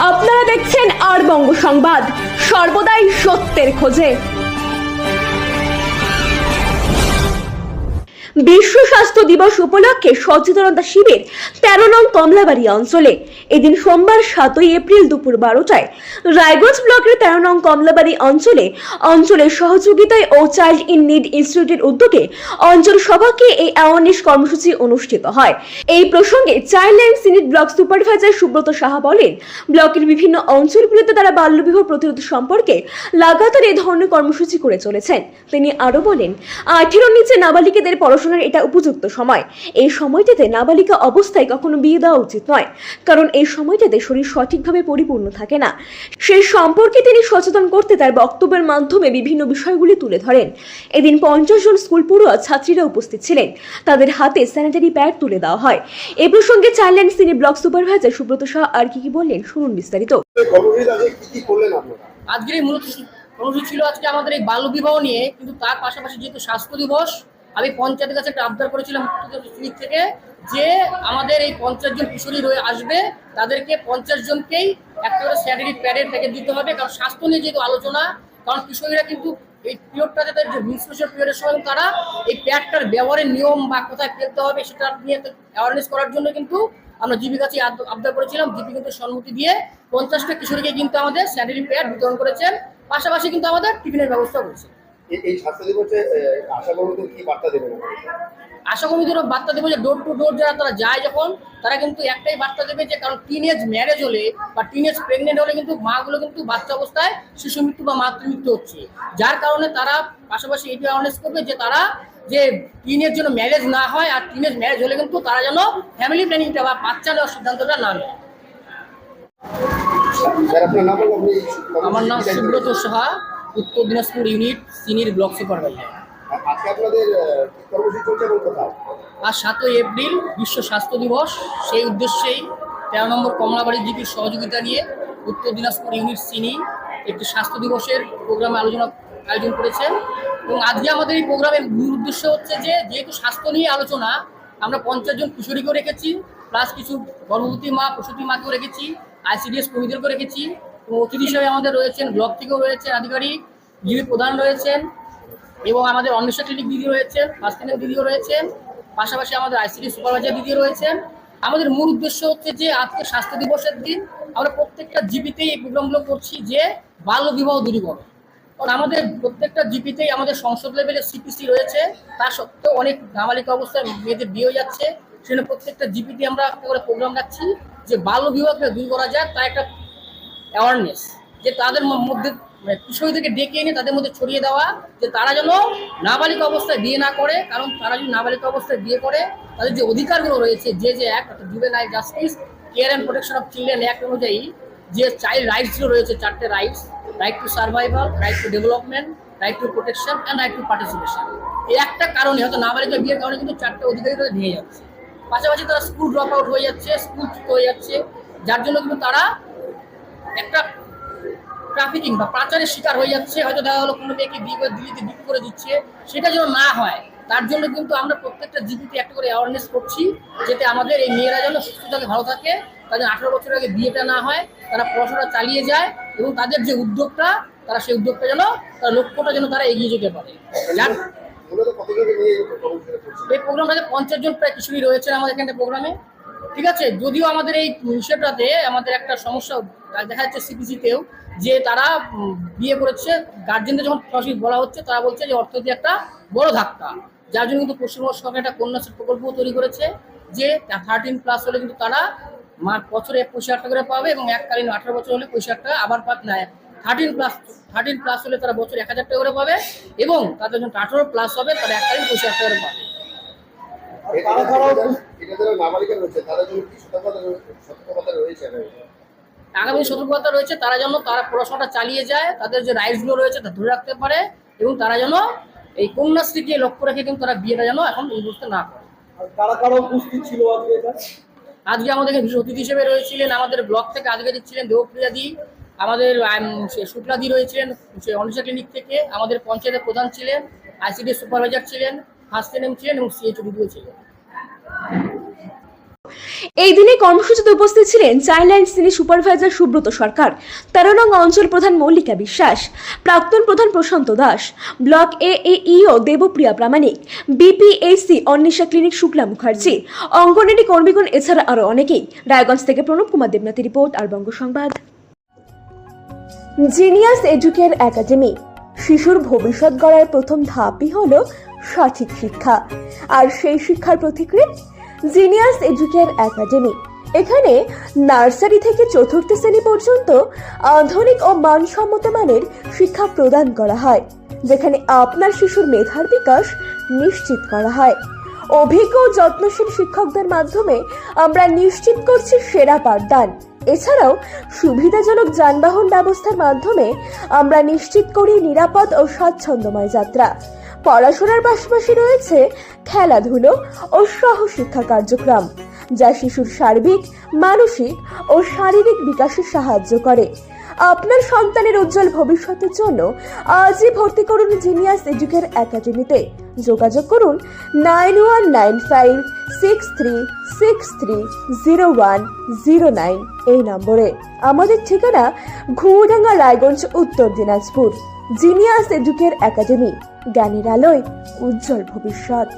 আপনারা দেখছেন আর বঙ্গ সংবাদ, সর্বদাই সত্যের খোঁজে। বিশ্ব স্বাস্থ্য দিবস উপলক্ষে সচেতনতা শিবির 13 নং কমলাবাড়ি অঞ্চলে এদিন সোমবার 7 এপ্রিল দুপুর 12টায় রায়গঞ্জ ব্লকের 13 নং কমলাবাড়ি অঞ্চলের সহযোগিতায় ও চাইল্ড ইন নিড ইনস্টিটিউটের উদ্যোগে অঞ্চল সভাকে এই অ্যাওয়ারনেস কর্মসূচি অনুষ্ঠিত হয়। এই প্রসঙ্গে চাইল্ড লাইন সিনিট ব্লক সুপারভাইজার সুব্রত সাহা বলেন, ব্লকের বিভিন্ন অঞ্চলগুলিতে তারা বাল্যবিবাহ প্রতিরোধ সম্পর্কে লাগাতার এই ধরনের কর্মসূচি করে চলেছেন। তিনি আরো বলেন, 18 নিচে নাবালিকাদের পড়াশোনার এটা উপযুক্ত সময়। এই সময়টাতে নাবালিকা অবস্থায় কখনো বিয়ে দেওয়া উচিত নয়, কারণ এই সময়টাতে শরীর সঠিকভাবে পরিপূর্ণ থাকে না। সেই সম্পর্কে তিনি সচেতন করতে তার বক্তব্যের মাধ্যমে বিভিন্ন বিষয়গুলি তুলে ধরেন। এদিন 50 জন স্কুল পড়ুয়া ছাত্রীরা উপস্থিত ছিলেন, তাদের হাতে স্যানিটারি প্যাড তুলে দেওয়া হয়। এই প্রসঙ্গে চাইল্ড লাইন সিনিট ব্লক সুপারভাইজার সুব্রত সাহা আর কি বললেন শুনুন বিস্তারিত। আজকের মূলত কর্মসূচি ছিল আজকে আমাদের এই বাল্য বিবাহ নিয়ে, কিন্তু তার পাশাপাশি যেহেতু স্বাস্থ্য দিবস, আমি পঞ্চায়েতের কাছে একটা আবদার করেছিলাম দিক থেকে যে আমাদের এই 50 জন কিশোরী আসবে, তাদেরকে 50 জনকেই একটা করে স্যানিটারি প্যাডের প্যাকেট দিতে হবে। কারণ স্বাস্থ্য নিয়ে যেহেতু আলোচনা, কারণ কিশোরীরা কিন্তু এই পিরিয়ডটাতে যে মেনস্ট্রুয়েশন পিরিয়ডের সময় তারা এই প্যাডটার ব্যবহারের নিয়ম বা কোথায় ফেলতে হবে সেটা নিয়ে অ্যাওয়ারনেস করার জন্য কিন্তু আমরা জিপির কাছে আবদার করেছিলাম। জিপি কিন্তু সম্মতি দিয়ে 50টা কিশোরীকে কিন্তু আমাদের স্যানিটারি প্যাড বিতরণ করেছেন, পাশাপাশি কিন্তু আমাদের টিফিনের ব্যবস্থা করেছে। এই স্বাস্থ্য দিবসে আশাকর্মীদের কি বার্তা দেবেন? আশাকর্মীদেরও বার্তা দেবো যে ডোর টু ডোর যারা তারা যায় যখন, তারা কিন্তু একটাই বার্তা দেবে যে কারণ টিনেজ ম্যারেজ হলে বা টিনেজ প্রেগনেন্ট হলে কিন্তু মাগুলো কিন্তু বাচ্চা অবস্থায় শিশু মৃত্যু বা মাতৃমৃত্যু হচ্ছে, যার কারণে তারা পাশাপাশি এটি অ্যাওয়ারনেস করবে যে তারা যে টিনের জন্য ম্যারেজ না হয়, আর টিনেজ ম্যারেজ হলে কিন্তু তারা যেন ফ্যামিলি প্ল্যানিংটা বা বাচ্চা নেওয়ার সিদ্ধান্তটা না নেয়। আমার নাম সুব্রত সাহা, উত্তর Dinajpur unit senior block supervisor. আজ 7 এপ্রিল বিশ্ব স্বাস্থ্য দিবস, সেই উদ্দেশ্যেই 13 নম্বর কমলাবাড়ি জিপির সহযোগিতা নিয়ে উত্তর দিনাজপুর ইউনিট সিনি একটি স্বাস্থ্য দিবসের প্রোগ্রামে আয়োজন করেছে। এবং আজকে আমাদের এই প্রোগ্রামের মূল উদ্দেশ্য হচ্ছে যে যেহেতু স্বাস্থ্য নিয়ে আলোচনা, আমরা 50 জন কিশোরীকেও রেখেছি, প্লাস কিছু গর্ভবতী মা প্রসূতি মাকেও রেখেছি, ICDS কর্মীদেরকেও রেখেছি, এবং অতিথি হিসেবে আমাদের রয়েছেন ব্লক থেকেও রয়েছেন আধিকারিক, জিবি প্রধান রয়েছেন, এবং আমাদের অন্বেষা ক্লিনিক দিদি রয়েছেন, ফার্স্ট ক্লিনিক দিদিও রয়েছেন, পাশাপাশি আমাদের ICD সুপারভাইজার দিদিও রয়েছেন। আমাদের মূল উদ্দেশ্য হচ্ছে যে আজকে স্বাস্থ্য দিবসের দিন আমরা প্রত্যেকটা জিপিতেই এই প্রোগ্রামগুলো করছি যে বাল্য বিবাহ দূরীকরণ। কারণ আমাদের প্রত্যেকটা জিপিতেই আমাদের সংসদ লেভেলে CPC রয়েছে, তা সত্ত্বেও অনেক নাবালিকা অবস্থায় মেয়েদের বিয়ে হয়ে যাচ্ছে। সেখানে প্রত্যেকটা জিপিতে আমরা একটা করে প্রোগ্রাম রাখছি যে বাল্য বিবাহকে দূর করা যায়, তা একটা অ্যাওয়ারনেস যে তাদের মধ্যে কিশোরীদেরকে ডেকে এনে তাদের মধ্যে ছড়িয়ে দেওয়া যে তারা যেন নাবালিকা অবস্থায় বিয়ে না করে। কারণ তারা যদি নাবালিকা অবস্থায় বিয়ে করে, তাদের যে অধিকারগুলো রয়েছে, যে অ্যাক্ট অর্থাৎ juvenile justice care and protection of children act অনুযায়ী যে চাইল্ড রাইটসগুলো রয়েছে, 4টে rights: right to survival, right to development, right to protection and right to participation. এই একটা কারণে হয়তো নাবালিকা বিয়ের কারণে কিন্তু 4টে অধিকারই তাদের ভেঙে যাচ্ছে। পাশাপাশি তারা স্কুল ড্রপ আউট হয়ে যাচ্ছে, স্কুল ছুট হয়ে যাচ্ছে, যার জন্য কিন্তু তারা একটা ট্রাফিকিং বা পাচারের শিকার হয়ে যাচ্ছে। হয়তো দেখা হলো কোনো মেয়েকে দিল্লিতে বিক্রি করে দিচ্ছে, সেটা যেন না হয় তার জন্য কিন্তু আমরা প্রত্যেকটা জিপিতে একটা করে অ্যাওয়ারনেস করছি, যাতে আমাদের এই মেয়েরা যেন সুস্থ থাকে, ভালো থাকে, তাদের 18 বছরের আগে বিয়েটা না হয়, তারা পড়াশোনা চালিয়ে যায়, এবং তাদের যে উদ্যোগটা, তারা সেই উদ্যোগটা যেন, তার লক্ষ্যটা যেন তারা এগিয়ে যেতে পারে। যার এই প্রোগ্রামটাতে 50 জন প্রায় কিশোরী রয়েছে আমাদের এখানে প্রোগ্রামে। ঠিক আছে, যদিও আমাদের এই বিষয়টাতে আমাদের একটা সমস্যা দেখা যাচ্ছে CPC-তেও, যে তারা বিয়ে করেছে, গার্জেনদের যখন সরাসরি বলা হচ্ছে তারা বলছে যে অর্থনীতি একটা বড় ধাক্কা, যার জন্য কিন্তু পশ্চিমবঙ্গ সরকার একটা কন্যাশ্রী প্রকল্পও তৈরি করেছে যে 13+ হলে কিন্তু তারা বছরে 25,000 টাকা করে পাবে, এবং এককালীন 18 বছর হলে 25,000 টাকা আবার নেয়। 13+ হলে তারা বছর 1,000 টাকা করে পাবে, এবং তাদের যখন 18+ হবে তারা এককালীন 25,000 টাকা করে পাবে। আগামী সতর্কতা রয়েছে, তারা যেন তারা পড়াশোনাটা চালিয়ে যায়, তাদের যে রাইটসগুলো রয়েছে তা ধরে রাখতে পারে, এবং তারা যেন এই কন্যাশ্রীকে লক্ষ্য রেখে কিন্তু তারা বিয়েটা যেন এখন এই বুঝতে না করে। উপস্থিত ছিল আজকে আমাদের বিশেষ অতিথি হিসেবে রয়েছিলেন আমাদের ব্লক থেকে আধিকারিক ছিলেন দেবপ্রিয়া দি, আমাদের শুক্লা দি রয়েছিলেন অন্বেষা ক্লিনিক থেকে, আমাদের পঞ্চায়েতের প্রধান ছিলেন, ICD সুপারভাইজার ছিলেন, ফার্স্ট এনএম ছিলেন, এবং CHO দিদিও ছিলেন। এই দিনে কর্মসূচিতে উপস্থিত ছিলেন চাইল্ড লাইন সিনি সুপারভাইজার সুব্রত সরকার, 13 নং অঞ্চল প্রধান মল্লিকা বিশ্বাস, প্রাক্তন প্রধান প্রশান্ত দাস, ব্লক AAEO দেবপ্রিয়া প্রামাণিক, BPAC অন্বেষা ক্লিনিক শুক্লা মুখার্জি, অঙ্গনওয়াড়ি কর্মীগণ এছাড়া আরো অনেকেই। রায়গঞ্জ থেকে প্রণব কুমার দেবনাথী রিপোর্ট, আর বঙ্গ সংবাদ। Genius educare academy. শিশুর ভবিষ্যৎ গড়ার প্রথম ধাপই হলো সঠিক শিক্ষা, আর সেই শিক্ষার প্রতিক্রিয়া জিনিয়াস এডুকেয়ার একাডেমি। এখানে নার্সারি থেকে চতুর্থ শ্রেণী পর্যন্ত আধুনিক ও মানসম্মত মানের শিক্ষা প্রদান করা হয়, যেখানে আপনার শিশুর মেধার বিকাশ নিশ্চিত করা হয়। অভিজ্ঞ ও যত্নশীল শিক্ষকদের মাধ্যমে আমরা নিশ্চিত করছি সেরা পাঠদান। এছাড়াও সুবিধাজনক যানবাহন ব্যবস্থার মাধ্যমে আমরা নিশ্চিত করি নিরাপদ ও স্বাচ্ছন্দ্যময় যাত্রা। পড়াশোনার পাশাপাশি রয়েছে খেলাধুলো ও সহশিক্ষা কার্যক্রম, যা শিশুর সার্বিক, মানসিক ও শারীরিক বিকাশে সাহায্য করে। আপনার সন্তানের উজ্জ্বল ভবিষ্যতের জন্য আজই ভর্তি করুন জিনিয়াস এডুকেয়ার একাডেমিতে। যোগাযোগ করুন 919563630109 এই নম্বরে। আমাদের ঠিকানা ঘুমডাঙ্গা, রায়গঞ্জ, উত্তর দিনাজপুর। জিনিয়াস এডুকেয়ার একাডেমি, জ্ঞানের আলোয় উজ্জ্বল ভবিষ্যৎ।